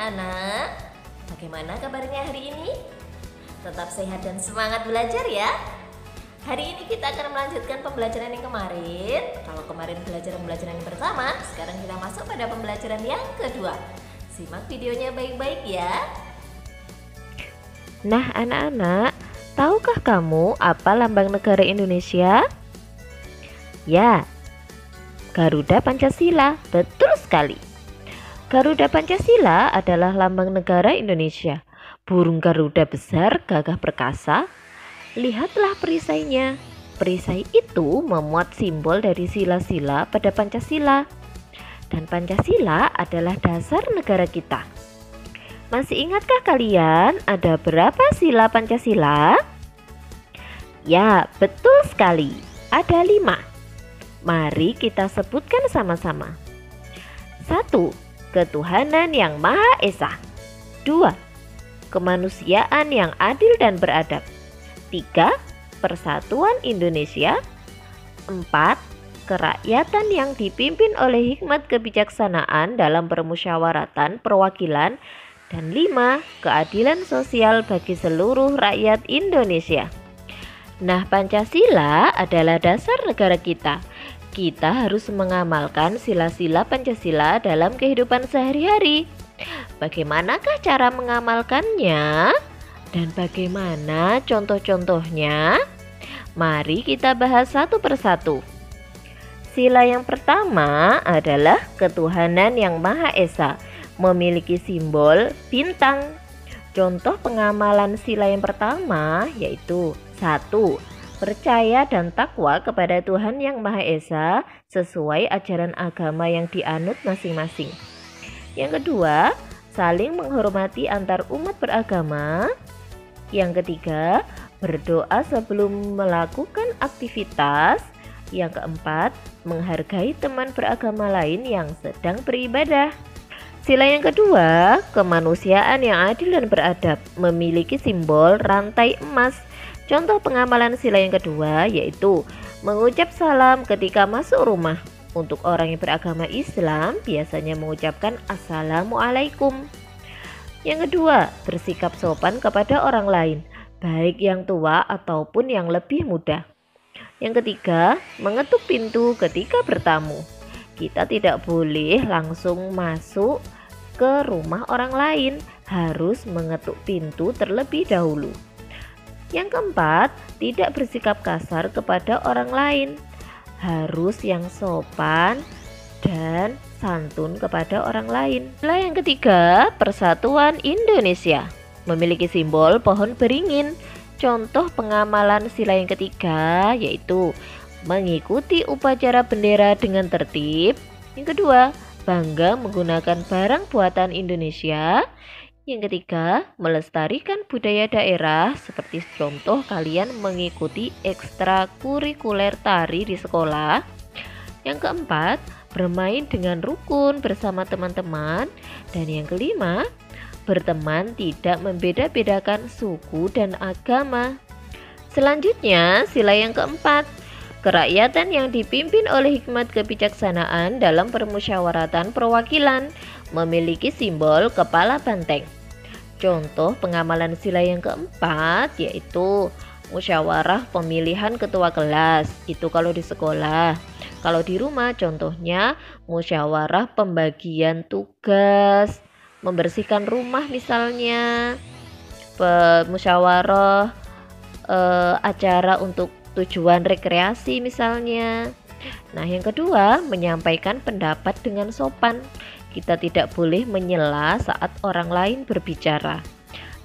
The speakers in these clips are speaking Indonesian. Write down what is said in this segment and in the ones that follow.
anak-anak, bagaimana kabarnya hari ini? Tetap sehat dan semangat belajar ya. Hari ini kita akan melanjutkan pembelajaran yang kemarin. Kalau kemarin pembelajaran yang pertama, sekarang kita masuk pada pembelajaran yang kedua. Simak videonya baik-baik ya. Nah anak-anak, tahukah kamu apa lambang negara Indonesia? Ya, Garuda Pancasila, betul sekali. Garuda Pancasila adalah lambang negara Indonesia. Burung Garuda besar, gagah perkasa. Lihatlah perisainya. Perisai itu memuat simbol dari sila-sila pada Pancasila. Dan Pancasila adalah dasar negara kita. Masih ingatkah kalian ada berapa sila Pancasila? Ya, betul sekali. Ada 5. Mari kita sebutkan sama-sama. 1. Ketuhanan yang Maha Esa. 2. Kemanusiaan yang adil dan beradab. 3. Persatuan Indonesia. 4. Kerakyatan yang dipimpin oleh hikmat kebijaksanaan dalam permusyawaratan perwakilan. Dan 5. Keadilan sosial bagi seluruh rakyat Indonesia. Nah, Pancasila adalah dasar negara kita. Kita harus mengamalkan sila-sila Pancasila dalam kehidupan sehari-hari. Bagaimanakah cara mengamalkannya? Dan bagaimana contoh-contohnya? Mari kita bahas satu persatu. Sila yang pertama adalah ketuhanan yang Maha Esa, memiliki simbol bintang. Contoh pengamalan sila yang pertama yaitu 1. Percaya dan takwa kepada Tuhan Yang Maha Esa sesuai ajaran agama yang dianut masing-masing. Yang kedua, saling menghormati antar umat beragama. Yang ketiga, berdoa sebelum melakukan aktivitas. Yang keempat, menghargai teman beragama lain yang sedang beribadah. Sila yang kedua, kemanusiaan yang adil dan beradab, memiliki simbol rantai emas. Contoh pengamalan sila yang kedua yaitu mengucap salam ketika masuk rumah. Untuk orang yang beragama Islam biasanya mengucapkan Assalamualaikum. Yang kedua, bersikap sopan kepada orang lain, baik yang tua ataupun yang lebih muda. Yang ketiga, mengetuk pintu ketika bertamu. Kita tidak boleh langsung masuk ke rumah orang lain, harus mengetuk pintu terlebih dahulu. Yang keempat, tidak bersikap kasar kepada orang lain, harus yang sopan dan santun kepada orang lain. Sila yang ketiga, Persatuan Indonesia, memiliki simbol pohon beringin. Contoh pengamalan sila yang ketiga yaitu mengikuti upacara bendera dengan tertib. Yang kedua, bangga menggunakan barang buatan Indonesia. Yang ketiga, melestarikan budaya daerah, seperti contoh kalian mengikuti ekstrakurikuler tari di sekolah. Yang keempat, bermain dengan rukun bersama teman-teman. Dan yang kelima, berteman tidak membeda-bedakan suku dan agama. Selanjutnya, sila yang keempat, kerakyatan yang dipimpin oleh hikmat kebijaksanaan dalam permusyawaratan perwakilan, memiliki simbol kepala banteng. Contoh pengamalan sila yang keempat yaitu musyawarah pemilihan ketua kelas. Itu kalau di sekolah. Kalau di rumah contohnya musyawarah pembagian tugas, membersihkan rumah misalnya, musyawarah acara untuk tujuan rekreasi misalnya. Nah, yang kedua, menyampaikan pendapat dengan sopan. Kita tidak boleh menyela saat orang lain berbicara.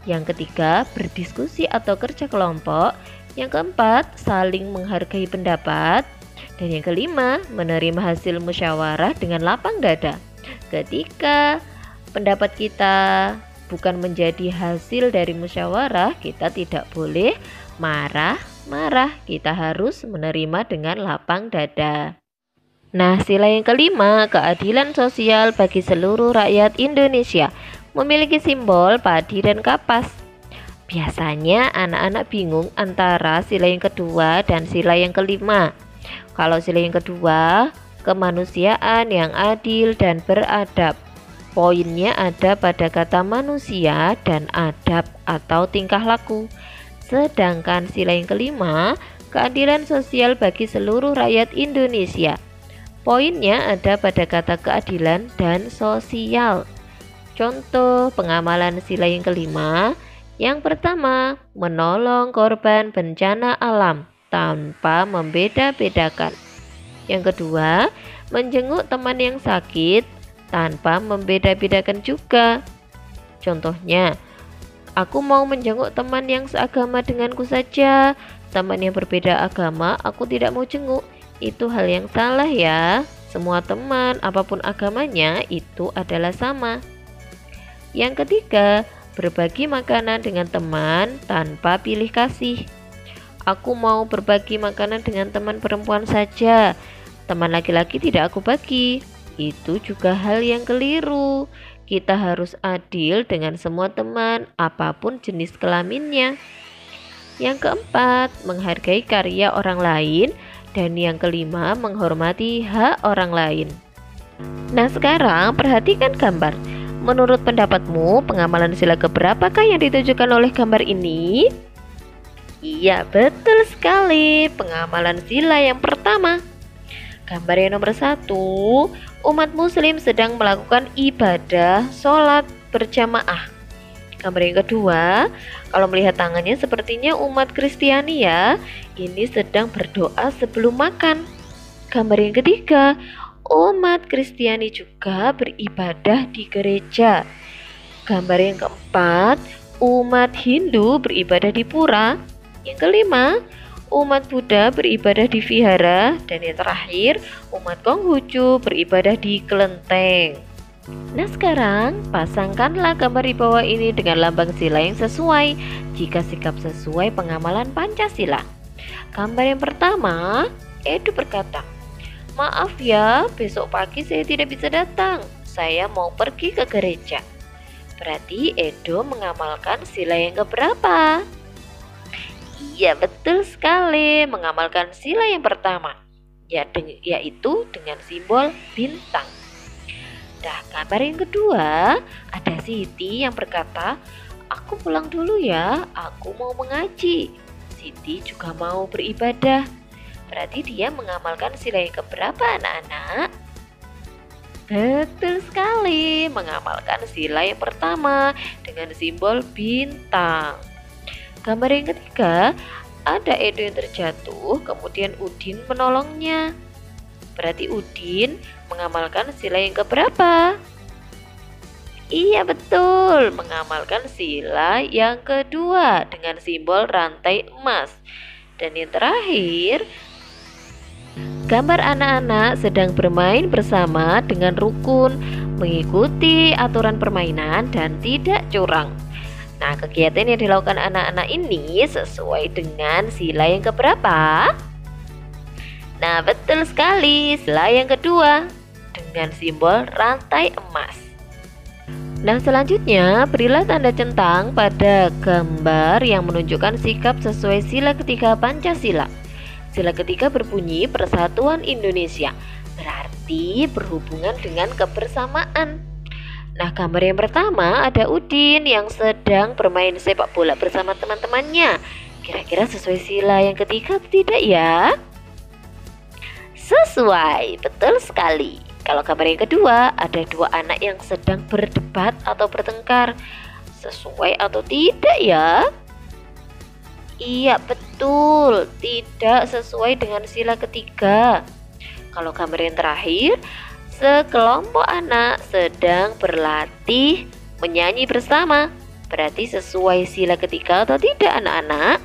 Yang ketiga, berdiskusi atau kerja kelompok. Yang keempat, saling menghargai pendapat. Dan yang kelima, menerima hasil musyawarah dengan lapang dada. Ketika pendapat kita bukan menjadi hasil dari musyawarah, kita tidak boleh marah-marah. Kita harus menerima dengan lapang dada. Nah, sila yang kelima, keadilan sosial bagi seluruh rakyat Indonesia, memiliki simbol padi dan kapas. Biasanya anak-anak bingung antara sila yang kedua dan sila yang kelima. Kalau sila yang kedua, kemanusiaan yang adil dan beradab. Poinnya ada pada kata manusia dan adab atau tingkah laku. Sedangkan sila yang kelima, keadilan sosial bagi seluruh rakyat Indonesia. Poinnya ada pada kata keadilan dan sosial. Contoh pengamalan sila yang kelima. Yang pertama, menolong korban bencana alam tanpa membeda-bedakan. Yang kedua, menjenguk teman yang sakit tanpa membeda-bedakan juga. Contohnya, aku mau menjenguk teman yang seagama denganku saja. Teman yang berbeda agama, aku tidak mau jenguk. Itu hal yang salah ya. Semua teman, apapun agamanya, itu adalah sama. Yang ketiga, berbagi makanan dengan teman tanpa pilih kasih. Aku mau berbagi makanan dengan teman perempuan saja. Teman laki-laki tidak aku bagi. Itu juga hal yang keliru. Kita harus adil dengan semua teman, apapun jenis kelaminnya. Yang keempat, menghargai karya orang lain. Dan yang kelima, menghormati hak orang lain. Nah, sekarang perhatikan gambar. Menurut pendapatmu, pengamalan sila keberapakah yang ditujukan oleh gambar ini? Iya, betul sekali. Pengamalan sila yang pertama. Gambar yang nomor 1, umat muslim sedang melakukan ibadah sholat berjamaah. Gambar yang kedua, kalau melihat tangannya sepertinya umat Kristiani ya. Ini sedang berdoa sebelum makan. Gambar yang ketiga, umat Kristiani juga beribadah di gereja. Gambar yang keempat, umat Hindu beribadah di pura. Yang kelima, umat Buddha beribadah di vihara. Dan yang terakhir, umat Konghucu beribadah di kelenteng. Nah, sekarang pasangkanlah gambar di bawah ini dengan lambang sila yang sesuai jika sikap sesuai pengamalan Pancasila. Gambar yang pertama, Edo berkata, "Maaf ya, besok pagi saya tidak bisa datang. Saya mau pergi ke gereja." Berarti Edo mengamalkan sila yang keberapa? Iya, betul sekali, mengamalkan sila yang pertama, yaitu dengan simbol bintang. Nah, gambar yang kedua, ada Siti yang berkata, "Aku pulang dulu ya, aku mau mengaji." Siti juga mau beribadah. Berarti dia mengamalkan sila yang keberapa, anak-anak? Betul sekali, mengamalkan sila yang pertama dengan simbol bintang. Gambar yang ketiga, ada Edo yang terjatuh, kemudian Udin menolongnya. Berarti Udin mengamalkan sila yang keberapa? Iya, betul, mengamalkan sila yang kedua dengan simbol rantai emas. Dan yang terakhir, gambar anak-anak sedang bermain bersama dengan rukun, mengikuti aturan permainan dan tidak curang. Nah, kegiatan yang dilakukan anak-anak ini sesuai dengan sila yang keberapa? Nah, betul sekali, sila yang kedua dengan simbol rantai emas. Nah, selanjutnya berilah tanda centang pada gambar yang menunjukkan sikap sesuai sila ketiga Pancasila. Sila ketiga berbunyi Persatuan Indonesia, berarti berhubungan dengan kebersamaan. Nah, gambar yang pertama ada Udin yang sedang bermain sepak bola bersama teman-temannya. Kira-kira sesuai sila yang ketiga atau tidak ya? Sesuai, betul sekali. Kalau gambar yang kedua, ada dua anak yang sedang berdebat atau bertengkar. Sesuai atau tidak ya? Iya, betul, tidak sesuai dengan sila ketiga. Kalau gambar yang terakhir, sekelompok anak sedang berlatih menyanyi bersama. Berarti sesuai sila ketiga atau tidak, anak-anak?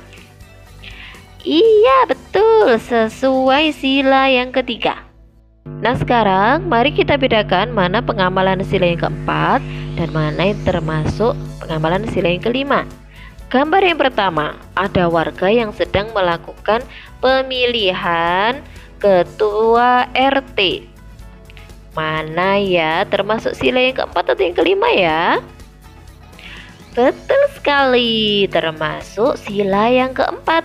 Iya, betul, sesuai sila yang ketiga. Nah, sekarang mari kita bedakan mana pengamalan sila yang keempat dan mana yang termasuk pengamalan sila yang kelima. Gambar yang pertama, ada warga yang sedang melakukan pemilihan ketua RT. Mana ya termasuk sila yang keempat atau yang kelima ya? Betul sekali, termasuk sila yang keempat.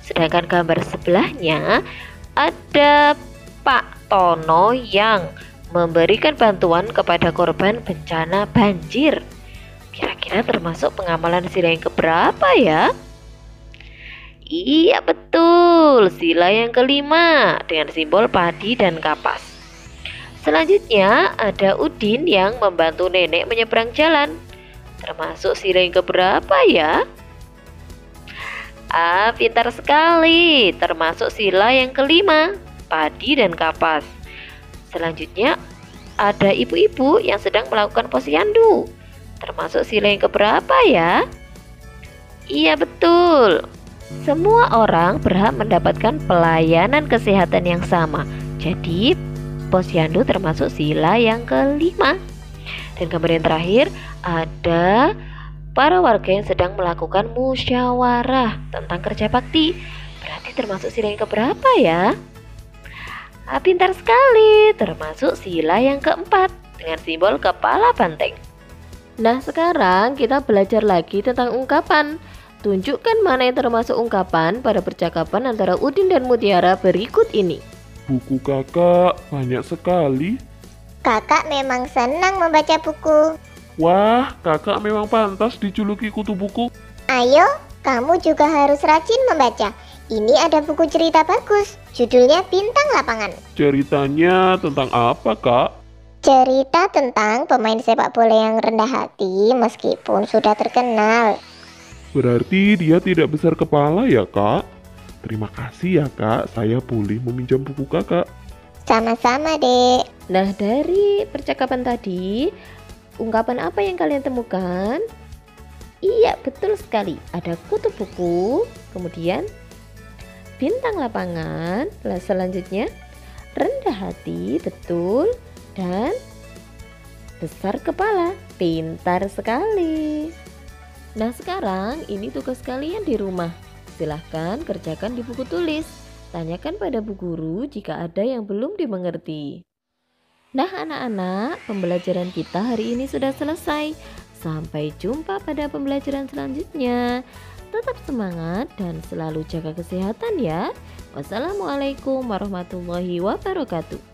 Sedangkan gambar sebelahnya ada Pak Tono yang memberikan bantuan kepada korban bencana banjir. Kira-kira termasuk pengamalan sila yang keberapa ya? Iya betul, sila yang kelima dengan simbol padi dan kapas. Selanjutnya ada Udin yang membantu nenek menyeberang jalan. Termasuk sila yang keberapa ya? Pintar sekali, termasuk sila yang kelima, padi dan kapas. Selanjutnya ada ibu-ibu yang sedang melakukan posyandu. Termasuk sila yang keberapa ya? Iya betul. Semua orang berhak mendapatkan pelayanan kesehatan yang sama. Jadi posyandu termasuk sila yang kelima. Dan kemudian terakhir ada para warga yang sedang melakukan musyawarah tentang kerja bakti. Berarti termasuk sila yang keberapa ya? Pintar sekali, termasuk sila yang keempat dengan simbol kepala banteng. Nah, sekarang kita belajar lagi tentang ungkapan. Tunjukkan mana yang termasuk ungkapan pada percakapan antara Udin dan Mutiara berikut ini. Buku kakak banyak sekali. Kakak memang senang membaca buku. Wah, kakak memang pantas dijuluki kutu buku. Ayo, kamu juga harus rajin membaca. Ini ada buku cerita bagus, judulnya Bintang Lapangan. Ceritanya tentang apa, Kak? Cerita tentang pemain sepak bola yang rendah hati meskipun sudah terkenal. Berarti dia tidak besar kepala ya, Kak? Terima kasih ya, Kak. Saya boleh meminjam buku kakak. Sama-sama, Dek. Nah, dari percakapan tadi, ungkapan apa yang kalian temukan? Iya, betul sekali. Ada kutu buku, kemudian bintang lapangan, selanjutnya rendah hati, betul, dan besar kepala. Pintar sekali. Nah, sekarang ini tugas kalian di rumah. Silahkan kerjakan di buku tulis. Tanyakan pada bu guru jika ada yang belum dimengerti. Nah anak-anak, pembelajaran kita hari ini sudah selesai. Sampai jumpa pada pembelajaran selanjutnya. Tetap semangat dan selalu jaga kesehatan ya. Wassalamualaikum warahmatullahi wabarakatuh.